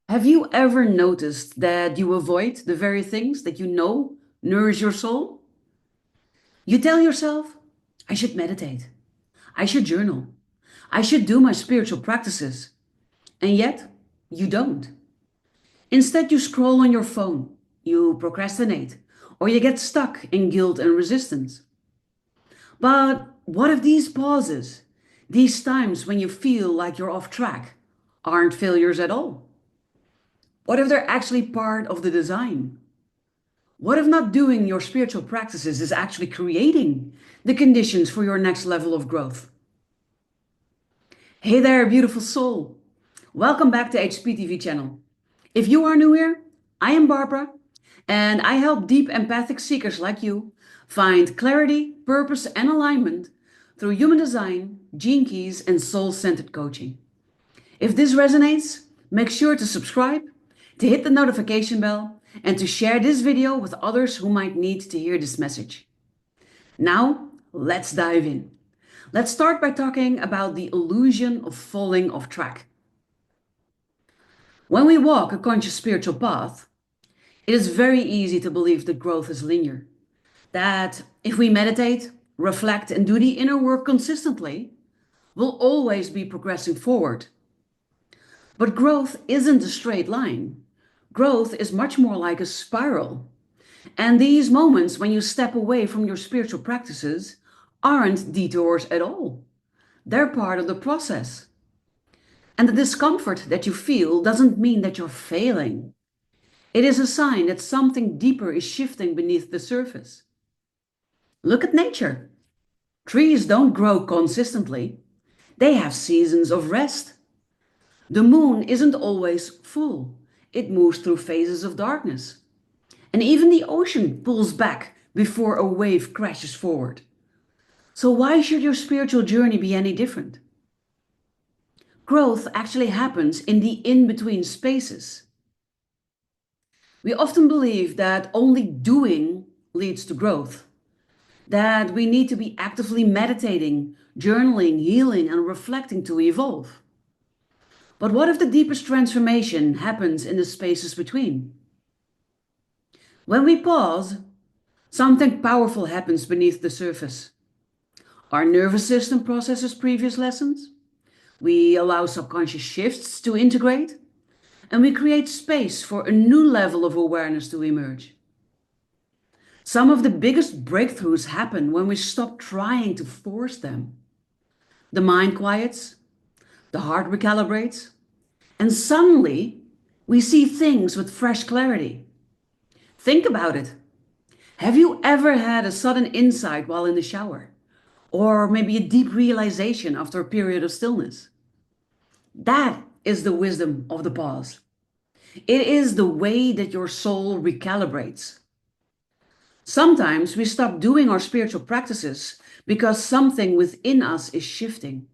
Have you ever noticed that you avoid the very things that you know nourish your soul? You tell yourself, I should meditate, I should journal, I should do my spiritual practices, and yet you don't. Instead, you scroll on your phone, you procrastinate, or you get stuck in guilt and resistance. But what if these pauses, these times when you feel like you're off track, aren't failures at all? What if they're actually part of the design? What if not doing your spiritual practices is actually creating the conditions for your next level of growth? Hey there, beautiful soul. Welcome back to HPTV channel. If you are new here, I am Barbara, and I help deep empathic seekers like you find clarity, purpose, and alignment through human design, gene keys, and soul-centered coaching. If this resonates, make sure to subscribe, to hit the notification bell, and to share this video with others who might need to hear this message. Now, let's dive in. Let's start by talking about the illusion of falling off track. When we walk a conscious spiritual path, it is very easy to believe that growth is linear. That if we meditate, reflect, and do the inner work consistently, we'll always be progressing forward. But growth isn't a straight line. Growth is much more like a spiral. And these moments when you step away from your spiritual practices aren't detours at all. They're part of the process. And the discomfort that you feel doesn't mean that you're failing. It is a sign that something deeper is shifting beneath the surface. Look at nature. Trees don't grow consistently. They have seasons of rest. The moon isn't always full. It moves through phases of darkness. And even the ocean pulls back before a wave crashes forward. So why should your spiritual journey be any different? Growth actually happens in the in-between spaces. We often believe that only doing leads to growth, that we need to be actively meditating, journaling, healing, and reflecting to evolve. But what if the deepest transformation happens in the spaces between? When we pause, something powerful happens beneath the surface. Our nervous system processes previous lessons. We allow subconscious shifts to integrate, and we create space for a new level of awareness to emerge. Some of the biggest breakthroughs happen when we stop trying to force them. The mind quiets, the heart recalibrates, and suddenly we see things with fresh clarity. Think about it. Have you ever had a sudden insight while in the shower? Or maybe a deep realization after a period of stillness? That is the wisdom of the pause. It is the way that your soul recalibrates. Sometimes we stop doing our spiritual practices because something within us is shifting.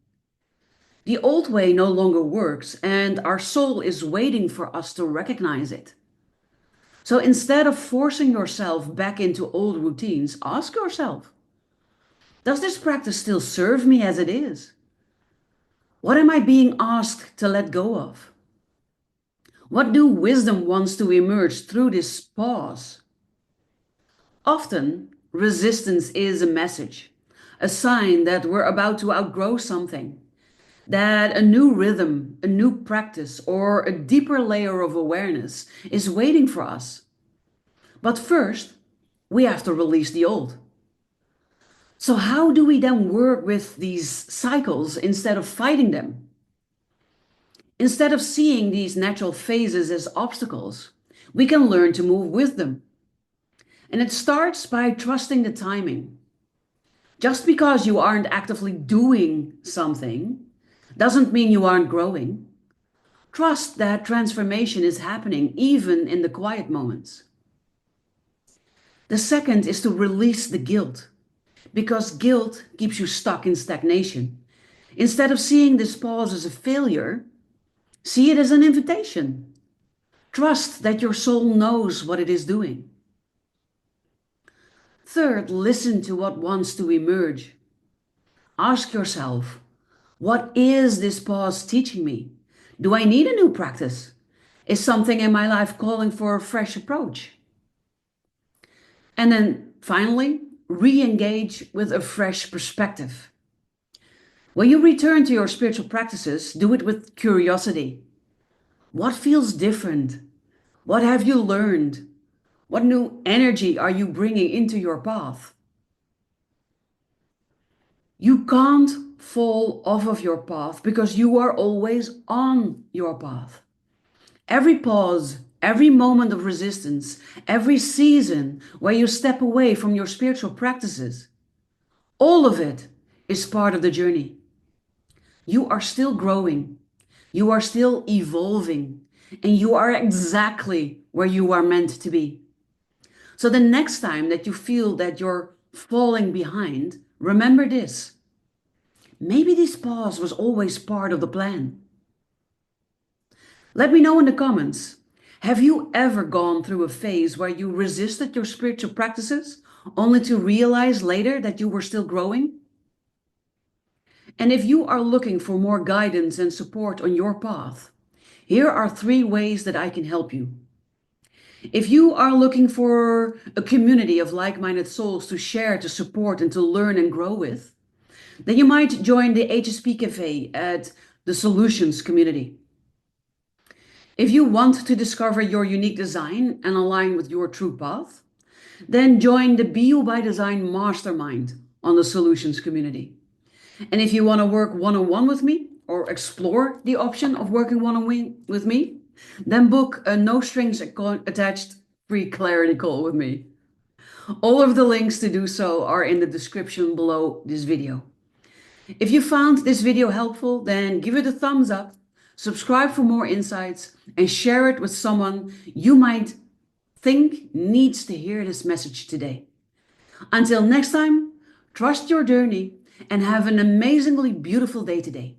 The old way no longer works, and our soul is waiting for us to recognize it. So instead of forcing yourself back into old routines, ask yourself, does this practice still serve me as it is? What am I being asked to let go of? What new wisdom wants to emerge through this pause? Often, resistance is a message, a sign that we're about to outgrow something, that a new rhythm, a new practice, or a deeper layer of awareness is waiting for us. But first, we have to release the old. So how do we then work with these cycles instead of fighting them? Instead of seeing these natural phases as obstacles, we can learn to move with them. And it starts by trusting the timing. Just because you aren't actively doing something doesn't mean you aren't growing. Trust that transformation is happening even in the quiet moments. The second is to release the guilt, because guilt keeps you stuck in stagnation. Instead of seeing this pause as a failure, see it as an invitation. Trust that your soul knows what it is doing. Third, listen to what wants to emerge. Ask yourself, what is this pause teaching me? Do I need a new practice? Is something in my life calling for a fresh approach? And then finally, re engage with a fresh perspective. When you return to your spiritual practices, do it with curiosity. What feels different? What have you learned? What new energy are you bringing into your path? You can't fall off of your path because you are always on your path. Every pause, every moment of resistance, every season where you step away from your spiritual practices, all of it is part of the journey. You are still growing, you are still evolving, and you are exactly where you are meant to be. So the next time that you feel that you're falling behind, remember this. Maybe this pause was always part of the plan. Let me know in the comments. Have you ever gone through a phase where you resisted your spiritual practices only to realize later that you were still growing? And if you are looking for more guidance and support on your path, here are 3 ways that I can help you. If you are looking for a community of like-minded souls to share, to support, and to learn and grow with, then you might join the HSP Cafe at the Solutions community. If you want to discover your unique design and align with your true path, then join the Be You by Design Mastermind on the Solutions community. And if you want to work one-on-one with me or explore the option of working one-on-one with me, then book a no strings attached free clarity call with me. All of the links to do so are in the description below this video. If you found this video helpful, then give it a thumbs up, subscribe for more insights, and share it with someone you might think needs to hear this message today. Until next time, trust your journey and have an amazingly beautiful day today.